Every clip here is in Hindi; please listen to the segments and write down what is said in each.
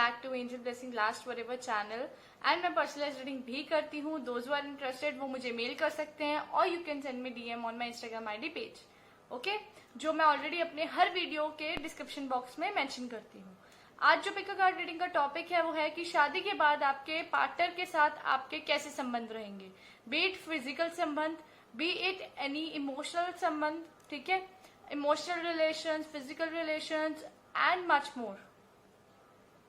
Back to angel blessing last forever channel and मैं पर्सनलाइज्ड रीडिंग भी करती हूँ। दोज हु आर इंटरेस्टेड वो मुझे मेल कर सकते हैं और you can send me DM on my Instagram ID page. Okay, जो मैं ऑलरेडी अपने हर वीडियो के डिस्क्रिप्शन बॉक्स में मेंशन करती हूँ। आज जो पिक कार्ड रीडिंग का टॉपिक है वो है कि शादी के बाद आपके पार्टनर के साथ आपके कैसे संबंध रहेंगे, बी इट फिजिकल संबंध, बी इट एनी इमोशनल संबंध, ठीक है, emotional relations, physical relations and much more.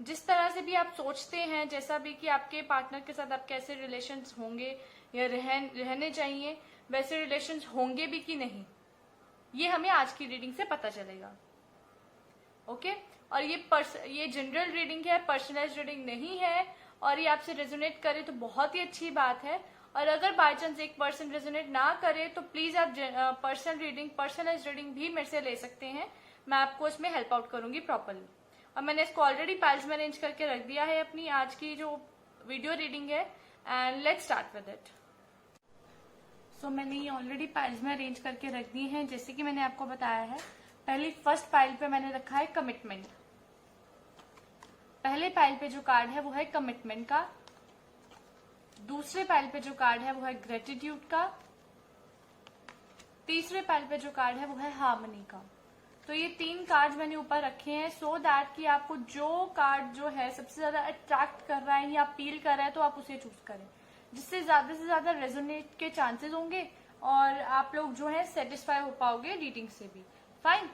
जिस तरह से भी आप सोचते हैं, जैसा भी कि आपके पार्टनर के साथ आप कैसे रिलेशंस होंगे या रहने चाहिए, वैसे रिलेशंस होंगे भी कि नहीं, ये हमें आज की रीडिंग से पता चलेगा। ओके, और ये जनरल रीडिंग है, पर्सनलाइज्ड रीडिंग नहीं है। और ये आपसे रेजोनेट करे तो बहुत ही अच्छी बात है, और अगर बाय चांस एक पर्सन रेजोनेट ना करे तो प्लीज आप पर्सनलाइज्ड रीडिंग भी मेरे से ले सकते हैं। मैं आपको इसमें हेल्प आउट करूंगी प्रॉपरली। और मैंने इसको ऑलरेडी पाइल्स में अरेंज करके रख दिया है अपनी आज की जो वीडियो रीडिंग है, and let's start with it. So मैंने ये ऑलरेडी पाइल्स में अरेंज करके रख दी है। जैसे कि मैंने आपको बताया है, पहली फर्स्ट पाइल पे मैंने रखा है कमिटमेंट। पहले पाइल पे जो कार्ड है वो है कमिटमेंट का, दूसरे पाइल पे जो कार्ड है वो है ग्रेटिट्यूड का, तीसरे पाइल पे जो कार्ड है वो है हार्मनी का। तो ये तीन कार्ड मैंने ऊपर रखे हैं सो दैट कि आपको जो कार्ड जो है सबसे ज्यादा अट्रैक्ट कर रहा है या अपील कर रहा है तो आप उसे चूज करें, जिससे ज्यादा से ज्यादा रेजोनेट के चांसेस होंगे और आप लोग जो है सेटिस्फाई हो पाओगे रीडिंग से भी। फाइन,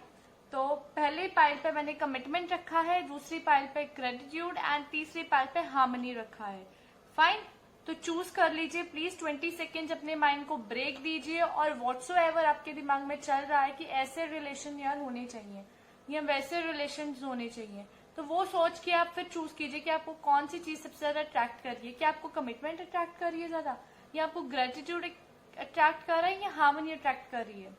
तो पहले पाइल पे मैंने कमिटमेंट रखा है, दूसरी पाइल पे ग्रेटिट्यूड एंड तीसरी पाइल पे हार्मनी रखा है। फाइन, तो चूज कर लीजिए प्लीज। 20 सेकेंड अपने माइंड को ब्रेक दीजिए और व्हाट्सोएवर आपके दिमाग में चल रहा है कि ऐसे रिलेशन यार होने चाहिए या वैसे रिलेशन होने चाहिए, तो वो सोच के आप फिर चूज कीजिए कि आपको कौन सी चीज सबसे ज्यादा अट्रैक्ट कर रही है। क्या आपको कमिटमेंट अट्रैक्ट कर रही है ज्यादा, या आपको ग्रेटिट्यूड अट्रैक्ट कर रहा है, या हार्मनी अट्रैक्ट कर रही है।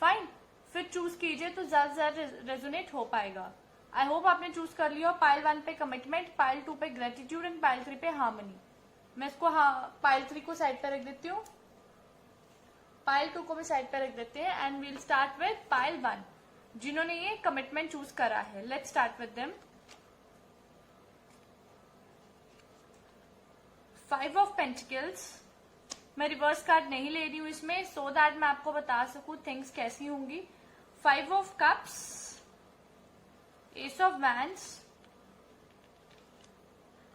फाइन, फिर चूज कीजिए तो ज्यादा से ज्यादा रेजोनेट हो पाएगा। आई होप आपने चूज कर लिया। पाइल 1 पे कमिटमेंट, पाइल 2 पे ग्रेटिट्यूड एंड पाइल 3 पे हार्मनी। मैं इसको पाइल 3 को साइड पे रख देती हूँ, पाइल 2 को भी साइड पे रख देते हैं and we'll start with pile 1 जिन्होंने ये कमिटमेंट चूज करा है। Let's start with them. 5 of pentacles. मैं रिवर्स कार्ड नहीं ले रही हूं इसमें सो दैट मैं आपको बता सकूं थिंग्स कैसी होंगी। 5 of cups, ace of wands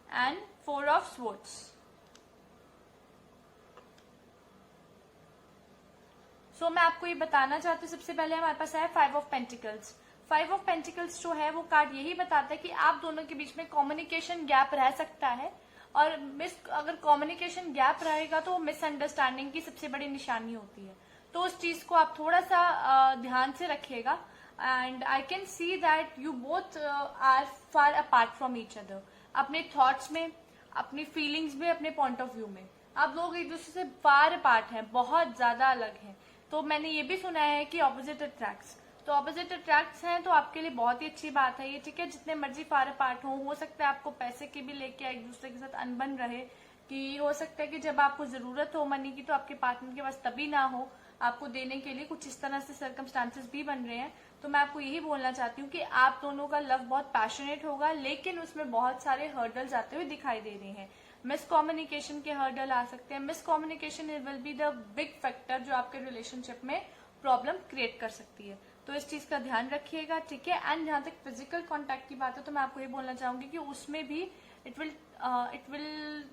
and 4 of swords. So मैं आपको ये बताना चाहती हूँ, सबसे पहले हमारे पास है 5 ऑफ पेंटिकल्स। 5 ऑफ पेंटिकल्स जो है वो कार्ड यही बताता है कि आप दोनों के बीच में कम्युनिकेशन गैप रह सकता है, और अगर कम्युनिकेशन गैप रहेगा तो मिसअंडरस्टैंडिंग की सबसे बड़ी निशानी होती है। तो उस चीज को आप थोड़ा सा ध्यान से रखिएगा। And I can see that you both are far apart from each other. अपने थॉट्स में, अपनी फीलिंग्स में, अपने पॉइंट ऑफ व्यू में आप लोग एक दूसरे से फार अपार्ट हैं, बहुत ज्यादा अलग हैं। तो मैंने ये भी सुना है कि ऑपोजिट अट्रैक्ट्स, तो ऑपोजिट अट्रैक्ट्स हैं तो आपके लिए बहुत ही अच्छी बात है ये, ठीक है। जितने मर्जी फार अपार्ट हो सकता है आपको पैसे के भी लेके एक दूसरे के साथ अनबन रहे, कि हो सकता है कि जब आपको जरूरत हो मनी की तो आपके पार्टनर के पास तभी ना हो आपको देने के लिए, कुछ इस तरह से सर्कमस्टांसेस भी बन रहे हैं। तो मैं आपको यही बोलना चाहती हूँ कि आप दोनों का लव बहुत पैशनेट होगा, लेकिन उसमें बहुत सारे हर्डल्स आते हुए दिखाई दे रहे हैं। मिसकम्युनिकेशन के हर्डल आ सकते हैं। Miscommunication will be the big factor जो आपके रिलेशनशिप में प्रॉब्लम क्रिएट कर सकती है, तो इस चीज का ध्यान रखिएगा, ठीक है। एंड जहां तक फिजिकल कांटेक्ट की बात है तो मैं आपको ये बोलना चाहूंगी कि उसमें भी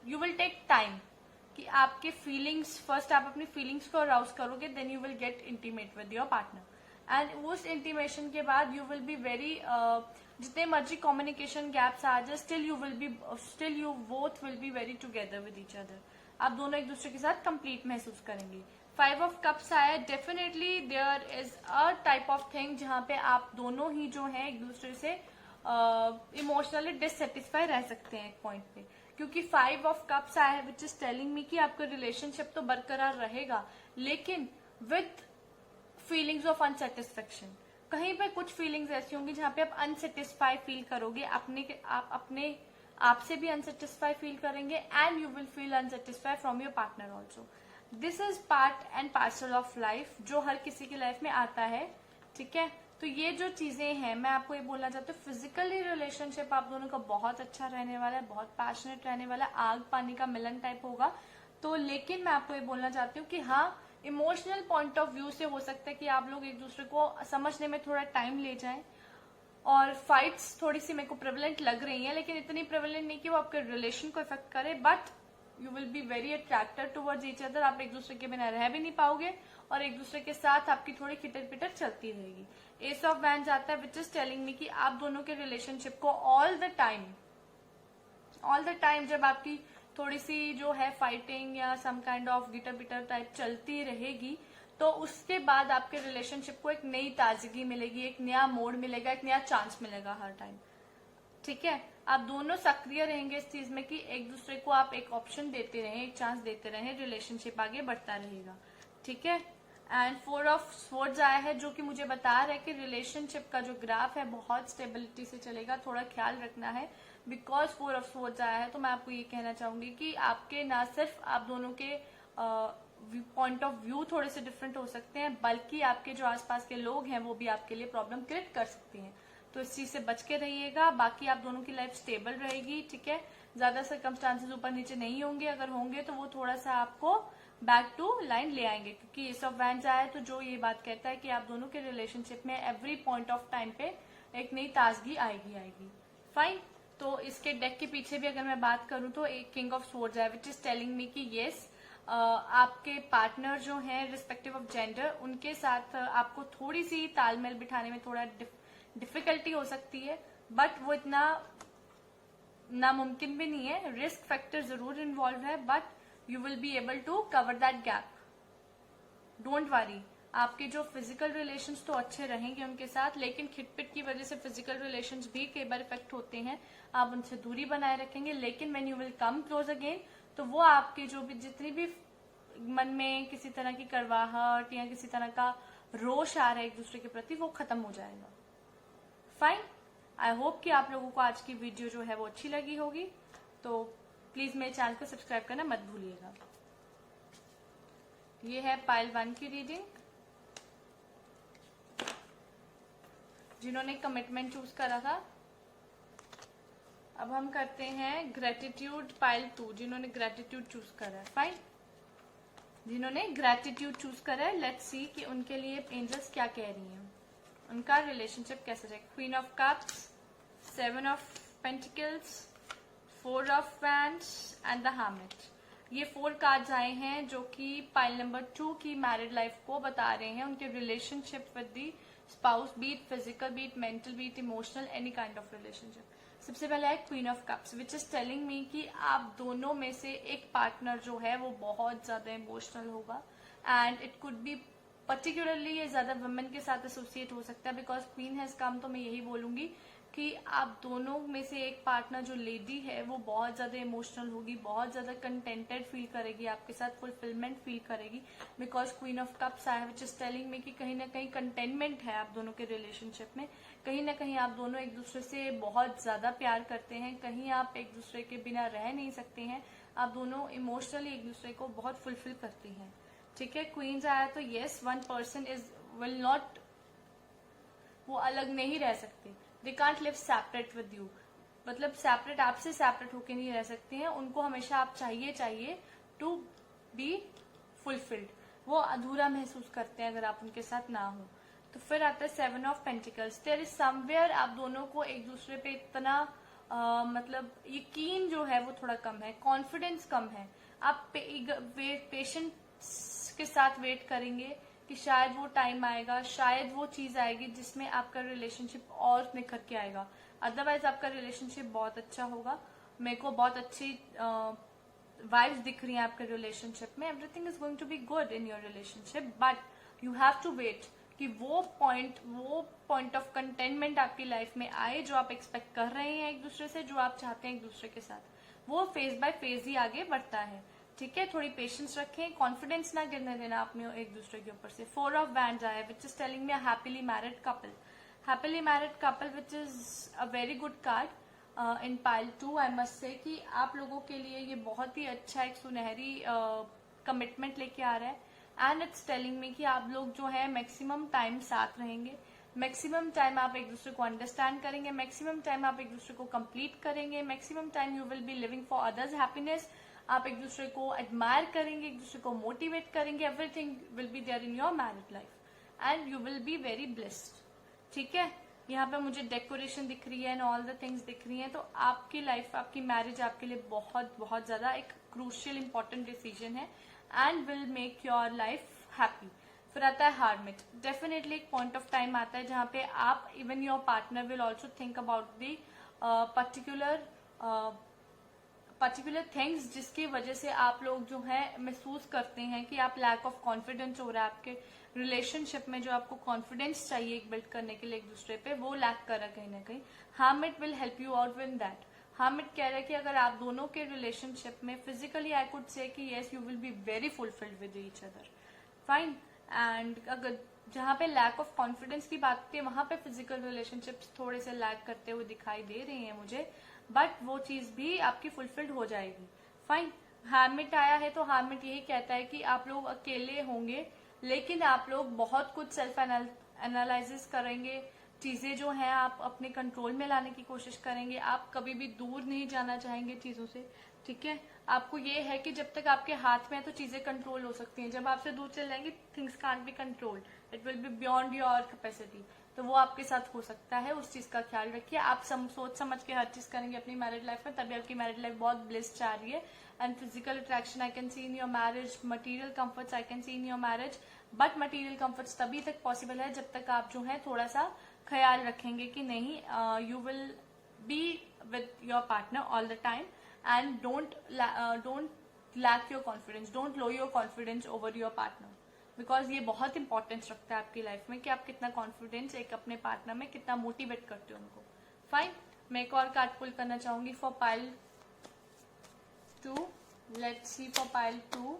यू विल टेक टाइम कि आपके फीलिंग्स, फर्स्ट आप अपनी फीलिंग्स को अराउज करोगे, then you will get intimate with your partner. And उस इंटीमेशन के बाद यू विल बी वेरी, जितने मर्जी कम्युनिकेशन गैप्स आ जाए, still you both will be very together with each other. आप दोनों एक दूसरे के साथ कंप्लीट महसूस करेंगे। 5 ऑफ कप्स आया, definitely there is a type of thing जहां पे आप दोनों ही जो है एक दूसरे से इमोशनली डिससेटिस्फाई रह सकते हैं एक पॉइंट पे, क्योंकि 5 ऑफ कप्स आया है विच इज टेलिंग मी कि आपका रिलेशनशिप तो बरकरार रहेगा लेकिन विथ फीलिंग्स ऑफ अनसेटिस्फेक्शन। कहीं पे कुछ फीलिंग्स ऐसी होंगी जहां पे आप अनसेटिस्फाई फील करोगे, अपने आप से भी अनसेटिस्फाई फील करेंगे and you will feel unsatisfy from your partner also. This is part and parcel of life जो हर किसी की लाइफ में आता है, ठीक है। तो ये जो चीजें हैं मैं आपको ये बोलना चाहती हूँ, फिजिकली रिलेशनशिप आप दोनों का बहुत अच्छा रहने वाला है, बहुत पैशनेट रहने वाला है, आग पानी का मिलन टाइप होगा। तो लेकिन मैं आपको ये बोलना चाहती हूँ कि हाँ, इमोशनल पॉइंट ऑफ व्यू से हो सकता है कि आप लोग एक दूसरे को समझने में थोड़ा टाइम ले जाएं, और फाइट्स थोड़ी सी मेरे को प्रेवलेंट लग रही हैं, लेकिन इतनी प्रेवलेंट नहीं कि वो आपके रिलेशन को इफेक्ट करे, but you will be very attracted towards each other. आप एक दूसरे के बिना रह भी नहीं पाओगे और एक दूसरे के साथ आपकी थोड़ी खिटर पिटर चलती रहेगी। एस ऑफ वैंड्स आता है विच इज टेलिंग मी कि आप दोनों के रिलेशनशिप को ऑल द टाइम जब आपकी थोड़ी सी जो है फाइटिंग या सम काइंड ऑफ गिटर पिटर टाइप चलती रहेगी, तो उसके बाद आपके रिलेशनशिप को एक नई ताजगी मिलेगी, एक नया मोड़ मिलेगा, एक नया चांस मिलेगा हर टाइम। ठीक है, आप दोनों सक्रिय रहेंगे इस चीज में कि एक दूसरे को आप एक ऑप्शन देते रहें, एक चांस देते रहें, रिलेशनशिप आगे बढ़ता रहेगा। ठीक है, एंड 4 ऑफ स्वॉर्ड्स आया है जो कि मुझे बता रहा है कि रिलेशनशिप का जो ग्राफ है बहुत स्टेबिलिटी से चलेगा, थोड़ा ख्याल रखना है। बिकॉज 4 ऑफ स्वॉर्ड्स आया है तो मैं आपको ये कहना चाहूंगी कि आपके ना सिर्फ आप दोनों के पॉइंट ऑफ व्यू थोड़े से डिफरेंट हो सकते हैं, बल्कि आपके जो आसपास के लोग हैं वो भी आपके लिए प्रॉब्लम क्रिएट कर सकते हैं। तो इस चीज से बच के रहिएगा। बाकी आप दोनों की लाइफ स्टेबल रहेगी। ठीक है, ज्यादा सर्कमस्टांसेस ऊपर नीचे नहीं होंगे, अगर होंगे तो वो थोड़ा सा आपको बैक टू लाइन ले आएंगे, क्योंकि एस ऑफ वैंड्स आया है तो जो ये बात कहता है कि आप दोनों के रिलेशनशिप में एवरी पॉइंट ऑफ टाइम पे एक नई ताजगी आएगी। फाइन, तो इसके डेक के पीछे भी अगर मैं बात करूं तो एक किंग ऑफ स्वॉर्ड्स है विच इज टेलिंग मी कि येस, आपके पार्टनर जो हैं रिस्पेक्टिव ऑफ जेंडर, उनके साथ आपको थोड़ी सी तालमेल बिठाने में थोड़ा डिफिकल्टी हो सकती है, बट वो इतना नामुमकिन भी नहीं है। रिस्क फैक्टर जरूर इन्वॉल्व है, but you will be able to cover that gap. Don't worry, आपके जो फिजिकल रिलेशंस तो अच्छे रहेंगे उनके साथ, लेकिन खिटपिट की वजह से फिजिकल रिलेशंस भी कई बार इफेक्ट होते हैं। आप उनसे दूरी बनाए रखेंगे, लेकिन when you will come close again, तो वो आपकी जो भी जितनी भी मन में किसी तरह की कड़वाहट या किसी तरह का रोष आ रहा है एक दूसरे के प्रति, वो खत्म हो जाएगा। फाइन, आई होप कि आप लोगों को आज की वीडियो जो है वो अच्छी लगी होगी। तो प्लीज मेरे चैनल को सब्सक्राइब करना मत भूलिएगा। ये है पाइल 1 की रीडिंग। जिन्होंने कमिटमेंट चूज करा था, अब हम करते हैं ग्रेटिट्यूड पाइल 2, जिन्होंने ग्रेटिट्यूड चूज करा है। फाइन, जिन्होंने ग्रेटिट्यूड चूज करा है, लेट्स सी कि उनके लिए एंजल्स क्या कह रही हैं, उनका रिलेशनशिप कैसे जाए। Queen of cups, 7 of pentacles, 4 of wands and the hermit. ये 4 कार्ड्स आए हैं जो कि पाइल नंबर 2 की मैरिड लाइफ को बता रहे हैं, उनके relationship with the spouse, be it physical, be it mental, be it emotional, any kind of relationship. सबसे पहले है queen of cups which is telling me कि आप दोनों में से एक पार्टनर जो है वो बहुत ज्यादा इमोशनल होगा, and it could be particularly ये ज्यादा वुमेन के साथ एसोसिएट हो सकता है, बिकॉज क्वीन हैज कम। तो मैं यही बोलूंगी कि आप दोनों में से एक पार्टनर जो लेडी है वो बहुत ज्यादा इमोशनल होगी, बहुत ज्यादा कंटेंटेड फील करेगी, आपके साथ फुलफिलमेंट फील करेगी, बिकॉज क्वीन ऑफ कप्स आया विच इज टेलिंग मी कि कहीं ना कहीं कंटेनमेंट है आप दोनों के रिलेशनशिप में। कहीं ना कहीं आप दोनों एक दूसरे से बहुत ज्यादा प्यार करते हैं, कहीं आप एक दूसरे के बिना रह नहीं सकते हैं, आप दोनों इमोशनली एक दूसरे को बहुत फुलफिल करती हैं। ठीक है, क्वींस आया तो yes, one person is will not, वो अलग नहीं रह सकते, they can't live separate with you, मतलब सेपरेट, आपसे सेपरेट होके नहीं रह सकते हैं, उनको हमेशा आप चाहिए टू बी फुलफिल्ड, वो अधूरा महसूस करते हैं अगर आप उनके साथ ना हो। तो फिर आता है 7 of pentacles. There is somewhere आप दोनों को एक दूसरे पे इतना मतलब यकीन जो है वो थोड़ा कम है, कॉन्फिडेंस कम है, आप पेशेंस के साथ वेट करेंगे कि शायद वो टाइम आएगा, शायद वो चीज आएगी जिसमें आपका रिलेशनशिप और निखर के आएगा। अदरवाइज आपका रिलेशनशिप बहुत अच्छा होगा, मेरे को बहुत अच्छी वाइब्स दिख रही हैं आपके रिलेशनशिप में, everything is going to be good in your relationship, but you have to wait कि वो पॉइंट ऑफ कंटेनमेंट आपकी लाइफ में आए जो आप एक्सपेक्ट कर रहे हैं एक दूसरे से, जो आप चाहते हैं एक दूसरे के साथ, वो फेज बाय फेज ही आगे बढ़ता है। ठीक है, थोड़ी पेशेंस रखें, कॉन्फिडेंस ना गिरने देना अपने एक दूसरे के ऊपर से। 4 ऑफ वैंड्स आया विच is telling me happily married couple which is a very good card in pile 2। I must से कि आप लोगों के लिए ये बहुत ही अच्छा एक सुनहरी कमिटमेंट लेके आ रहा है, एंड इट्स टेलिंग मी कि आप लोग जो है मैक्सिमम टाइम साथ रहेंगे, मैक्सिमम टाइम आप एक दूसरे को अंडरस्टैंड करेंगे, मैक्सिमम टाइम आप एक दूसरे को कंप्लीट करेंगे, maximum time you will B living for others happiness. आप एक दूसरे को एडमायर करेंगे, एक दूसरे को मोटिवेट करेंगे, everything will be there in your married life and you will be very blessed. ठीक है, यहाँ पे मुझे डेकोरेशन दिख रही है एंड ऑल द थिंग्स दिख रही हैं, तो आपकी लाइफ, आपकी मैरिज आपके लिए बहुत बहुत ज्यादा एक क्रूशियल इंपॉर्टेंट डिसीजन है and will make your life happy. फिर आता है हार्मिट। डेफिनेटली एक पॉइंट ऑफ टाइम आता है जहाँ पे आप, even your partner will also think about the particular things जिसकी वजह से आप लोग जो है महसूस करते हैं कि आप लैक ऑफ कॉन्फिडेंस हो रहा है आपके रिलेशनशिप में, जो आपको कॉन्फिडेंस चाहिए एक बिल्ड करने के लिए एक दूसरे पे, वो लैक कर रहा है कहीं ना कहीं। Hermit will help you out with that. Hermit कह रहा है कि अगर आप दोनों के रिलेशनशिप में फिजिकली आई कुड से कि yes you will be very fulfilled with each other, fine. And अगर जहाँ पे लैक ऑफ कॉन्फिडेंस की बात होती है वहां पे फिजिकल रिलेशनशिप्स थोड़े से लैक करते हुए दिखाई दे रहे हैं मुझे, बट वो चीज भी आपकी फुलफिल्ड हो जाएगी, फाइन। हार्मिट आया है तो हार्मिट यही कहता है कि आप लोग अकेले होंगे लेकिन आप लोग बहुत कुछ सेल्फ एनालिसिस करेंगे, चीजें जो हैं आप अपने कंट्रोल में लाने की कोशिश करेंगे, आप कभी भी दूर नहीं जाना चाहेंगे चीजों से। ठीक है, आपको ये है कि जब तक आपके हाथ में है तो चीजें कंट्रोल हो सकती हैं, जब आपसे दूर चल जाएंगे things can't be control, it will be beyond your capacity. तो वो आपके साथ हो सकता है, उस चीज का ख्याल रखिए। आप सोच समझ के हर चीज करेंगे अपनी मैरिड लाइफ में, तभी आपकी मैरिड लाइफ बहुत ब्लिस्ड जा रही है। And physical attraction I can C in your marriage, material comforts I can C in your marriage, but material comforts तभी तक पॉसिबल है जब तक आप जो है थोड़ा सा ख्याल रखेंगे कि नहीं, you will be with your partner all the time and don't lack your confidence, don't low your confidence over your partner, because ये बहुत इंपॉर्टेंस रखता है आपकी लाइफ में कि आप कितना कॉन्फिडेंस एक अपने पार्टनर में कितना मोटिवेट करते हो उनको, फाइन। मैं एक और कार्ड पुल करना चाहूंगी for pile 2। Let's see for pile 2,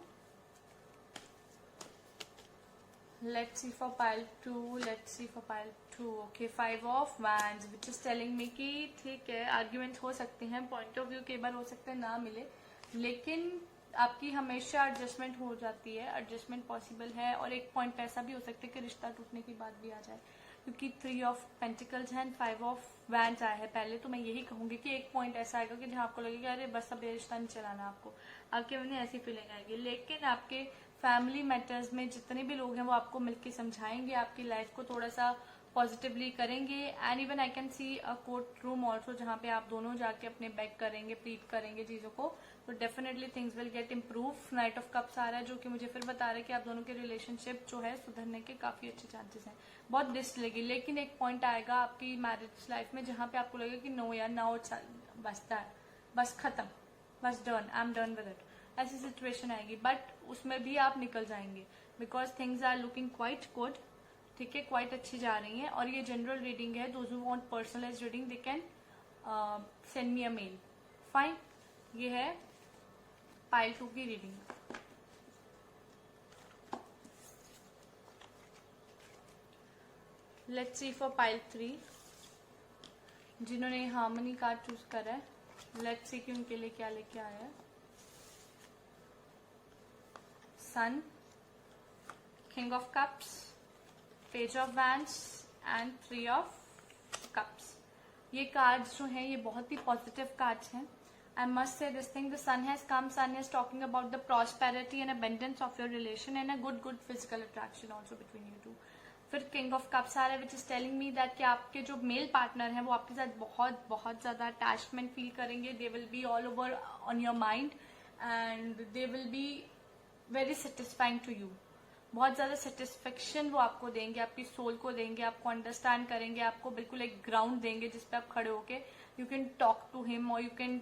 let's see for pile 2, let's see for pile 2. Okay, 5 of wands which is telling me कि ठीक है, आर्ग्यूमेंट हो सकते हैं, पॉइंट ऑफ व्यू कई बार हो सकता है ना मिले, लेकिन आपकी हमेशा एडजस्टमेंट हो जाती है, एडजस्टमेंट पॉसिबल है। और एक पॉइंट ऐसा भी हो सकता है कि रिश्ता टूटने की बात भी आ जाए, क्योंकि 3 ऑफ पेंटिकल्स है, 5 ऑफ वैंड्स आया है पहले, तो मैं यही कहूंगी कि एक पॉइंट ऐसा आएगा कि जहाँ आपको लगेगा अरे बस अब ये रिश्ता नहीं चलाना, आपको आपके मन में ऐसी फीलिंग आएगी। लेकिन आपके फैमिली मैटर्स में जितने भी लोग हैं वो आपको मिलकर समझाएंगे, आपकी लाइफ को थोड़ा सा पॉजिटिवली करेंगे। And even I can C a court room also जहाँ पे आप दोनों जाके अपने बैक करेंगे, प्लीड करेंगे चीजों को, तो definitely things will get improve. Knight of cups आ रहा है जो कि मुझे फिर बता रहा है कि आप दोनों के रिलेशनशिप जो है सुधरने के काफी अच्छे चांसेस हैं, बहुत डिस्ट लगी। लेकिन एक पॉइंट आएगा आपकी मैरिज लाइफ में जहाँ पे आपको लगेगा कि नो यार नाउ इट्स बसता है, बस खत्म, बस done, I am done with it, ऐसी सिचुएशन आएगी, बट उसमें भी आप निकल जाएंगे because things are looking quite good. ठीक है, क्वाइट अच्छी जा रही हैं। और ये जनरल रीडिंग है, those who want personalize reading they can send me a mail, fine. ये है पाइल 2 की रीडिंग। लेट्स सी फॉर पाइल 3, जिन्होंने हार्मनी कार्ड चूज करा है, लेट्स सी कि उनके लिए क्या लेके आया है। Sun, king of cups, page of wands and 3 of cups. ये कार्ड्स जो हैं ये बहुत ही पॉजिटिव कार्ड्स हैं। I must say this thing, the sun has come, sun is talking about the prosperity and abundance of your relation and a good physical attraction also between you two. फिर किंग ऑफ कप्स आ रहा है which is telling me that कि आपके जो मेल पार्टनर हैं वो आपके साथ बहुत बहुत ज्यादा अटैचमेंट फील करेंगे, they will be all over on your mind and they will be very satisfying to you. बहुत ज्यादा सेटिस्फेक्शन वो आपको देंगे, आपकी सोल को देंगे, आपको अंडरस्टैंड करेंगे, आपको बिल्कुल एक ग्राउंड देंगे जिसपे आप खड़े होके you can talk to him और यू कैन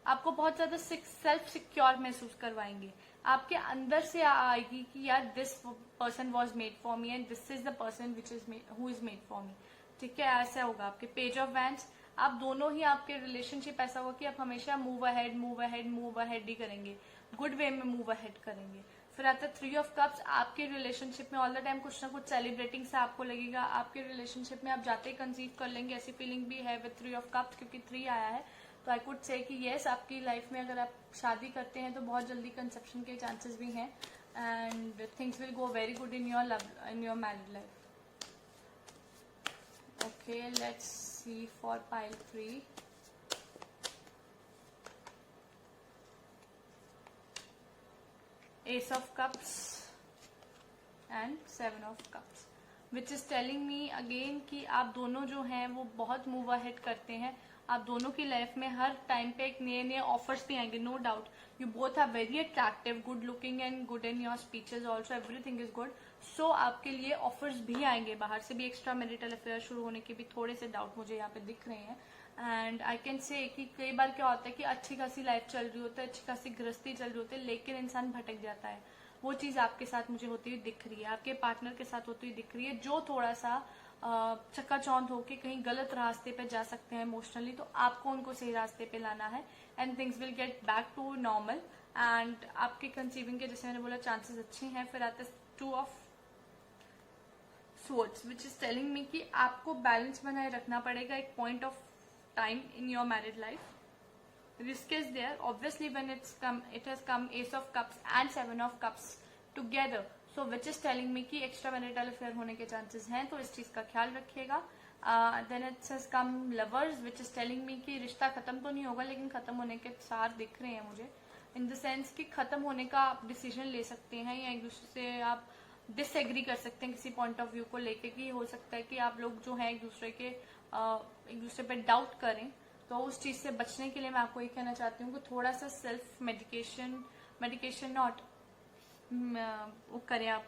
आपको बहुत ज्यादा सेल्फ सिक्योर महसूस करवाएंगे। आपके अंदर से आएगी कि यार this person was made for me and this is the person which is who is made for me. ठीक है, ऐसा होगा। आपके पेज ऑफ वैंड्स, आप दोनों ही, आपके रिलेशनशिप ऐसा होगा कि आप हमेशा move ahead move ahead move ahead ही करेंगे, गुड वे में मूव अहेड करेंगे। फिर आता है 3 ऑफ कप्स, आपके रिलेशनशिप में ऑल द टाइम कुछ ना कुछ सेलिब्रेटिंग से आपको लगेगा, आपके रिलेशनशिप में आप जाते ही कंसीव कर लेंगे, ऐसी फीलिंग भी है विद 3 ऑफ कप्स, क्योंकि 3 आया है। तो आई कुड से कि येस, आपकी लाइफ में अगर आप शादी करते हैं तो बहुत जल्दी कंसेप्शन के चांसेस भी हैं and things will go very good in your love, in your married life. Okay, let's see for pile 3. Ace of Cups and 7 of Cups, which is telling me again कि आप दोनों जो हैं वो बहुत मूव अहेड करते हैं. आप दोनों की लाइफ में हर टाइम पे एक नए नए ऑफर्स भी आएंगे, no doubt. You both are very attractive, good looking and good in your speeches also, everything is good. So आपके लिए ऑफर्स भी आएंगे, बाहर से भी. एक्स्ट्रा मैरिटल अफेयर शुरू होने के भी थोड़े से डाउट मुझे यहाँ पे दिख रहे हैं. एंड आई कैन से कि कई बार क्या होता है कि अच्छी खासी लाइफ चल रही होती है, अच्छी खासी गृहस्थी चल रही होती है, लेकिन इंसान भटक जाता है. वो चीज आपके साथ मुझे होती हुई दिख रही है, आपके पार्टनर के साथ होती हुई दिख रही है, जो थोड़ा सा चक्काचौंध होके कहीं गलत रास्ते पे जा सकते हैं इमोशनली. तो आपको उनको सही रास्ते पे लाना है and things will get back to normal. And आपके कंसीविंग के, जैसे मैंने बोला, चांसेस अच्छे हैं. फिर आते 2 of Swords, which is telling me कि आपको बैलेंस बनाए रखना पड़ेगा एक point of time in your married life. Risk is there obviously when it has come Ace of Cups and 7 of Cups together, so which is telling me कि extra marital affair होने के chances हैं, तो इस चीज का ख्याल रखिएगा. Then it has come Lovers, which is telling me कि रिश्ता खत्म तो नहीं होगा, लेकिन खत्म होने के सार दिख रहे हैं मुझे, इन द सेंस कि खत्म होने का आप डिसीजन ले सकते हैं या एक दूसरे से आप डिसएग्री कर सकते हैं किसी पॉइंट ऑफ व्यू को लेके, कि हो सकता है कि आप लोग जो है एक दूसरे पे डाउट करें. तो उस चीज से बचने के लिए मैं आपको ये कहना चाहती हूँ कि थोड़ा सा सेल्फ मेडिकेशन नॉट वो करें, आप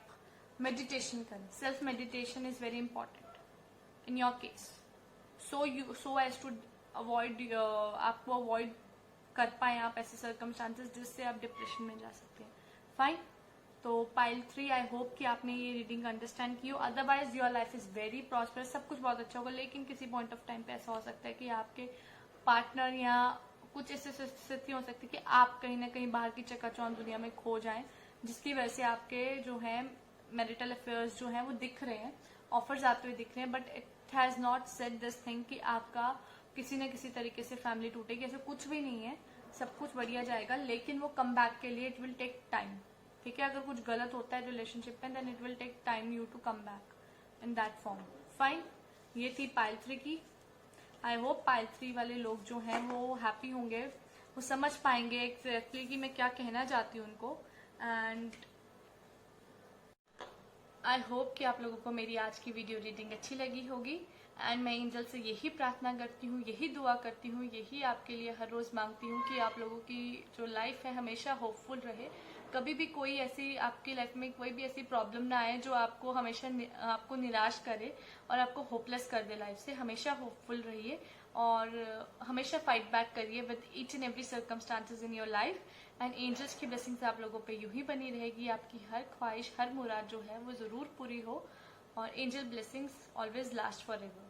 मेडिटेशन करें. Self meditation is very important in your case, so as to avoid, आपको अवॉइड कर पाए आप ऐसे सर्कमस्टांसेस जिससे आप डिप्रेशन में जा सकते हैं. फाइन. तो पाइल 3, आई होप कि आपने ये रीडिंग अंडरस्टैंड की हो. Otherwise your life is very prosperous, सब कुछ बहुत अच्छा होगा, लेकिन किसी पॉइंट ऑफ टाइम पे ऐसा हो सकता है कि आपके पार्टनर या कुछ ऐसी स्थिति हो सकती है कि आप कहीं ना कहीं बाहर की चकाचौंध दुनिया में खो जाएं, जिसकी वजह से आपके जो है मैरिटल अफेयर्स जो है वो दिख रहे हैं, ऑफर्स आते हुए दिख रहे हैं, but it has not said this thing कि आपका किसी न किसी तरीके से फैमिली टूटेगी. ऐसा कुछ भी नहीं है, सब कुछ बढ़िया जाएगा, लेकिन वो कम बैक के लिए इट विल टेक टाइम. ठीक है, अगर कुछ गलत होता है रिलेशनशिप में, then it will take time you to come back in that form. Fine. ये थी पाइल 3 की. आई होप पाइल 3 वाले लोग जो हैं वो हैप्पी होंगे, वो समझ पाएंगे एक्जैक्टली कि मैं क्या कहना चाहती हूँ उनको. एंड आई होप कि आप लोगों को मेरी आज की वीडियो रीडिंग अच्छी लगी होगी. एंड मैं एंजल से यही प्रार्थना करती हूँ, यही दुआ करती हूँ, यही आपके लिए हर रोज मांगती हूँ कि आप लोगों की जो लाइफ है हमेशा होपफुल रहे. कभी भी कोई ऐसी आपकी लाइफ में कोई भी ऐसी प्रॉब्लम ना आए जो आपको हमेशा आपको निराश करे और आपको होपलेस कर दे लाइफ से. हमेशा होपफुल रहिए और हमेशा फाइट बैक करिए with each and every circumstances in your life. And angels की ब्लेसिंग्स आप लोगों पे यूं ही बनी रहेगी. आपकी हर ख्वाहिश, हर मुराद जो है वो जरूर पूरी हो. और angel blessings always last for ever.